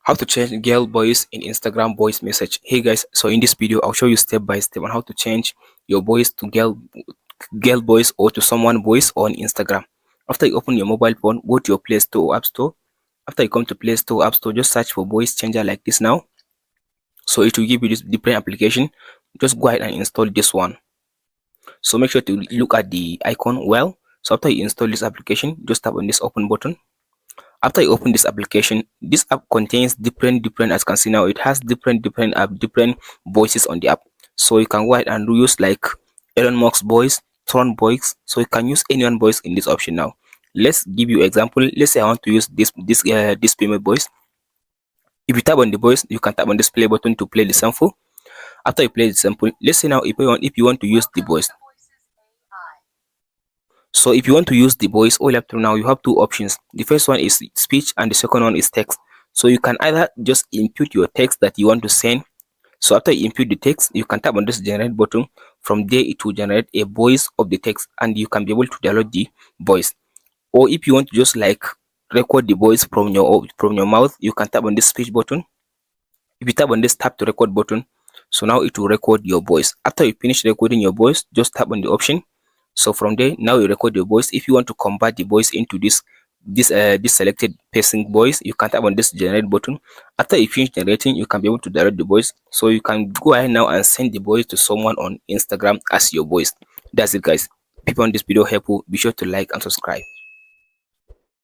How to change girl voice in Instagram voice message. Hey guys, so in this video I'll show you step by step on how to change your voice to girl voice or to someone voice on Instagram. After you open your mobile phone, go to your Play Store or App Store. After you come to Play Store or App Store, just search for voice changer like this now. So it will give you this different application. Just go ahead and install this one. So make sure to look at the icon well. So after you install this application, just tap on this open button. After you open this application, this app contains different as you can see now, it has different voices on the app. So you can go ahead and use like Elon Musk voice, Tron voice. So you can use any one voice in this option now. Let's give you example. Let's say I want to use this female voice. If you tap on the voice, you can tap on this play button to play the sample. After you play the sample, let's say now if you want to use the voice. So if you want to use the voice, all you have to now, you have two options. The first one is speech and the second one is text. So you can either just input your text that you want to send. So after you input the text, you can tap on this generate button. From there it will generate a voice of the text and you can be able to download the voice. Or if you want to just like record the voice from your mouth, you can tap on this speech button. If you tap on this tap to record button, so now it will record your voice. After you finish recording your voice, just tap on the option. So from there, now you record your voice. If you want to convert the voice into this selected person voice, you can tap on this generate button. After you finish generating, you can be able to direct the voice. So you can go ahead now and send the voice to someone on Instagram as your voice. That's it guys. If you found this video helpful, be sure to like and subscribe.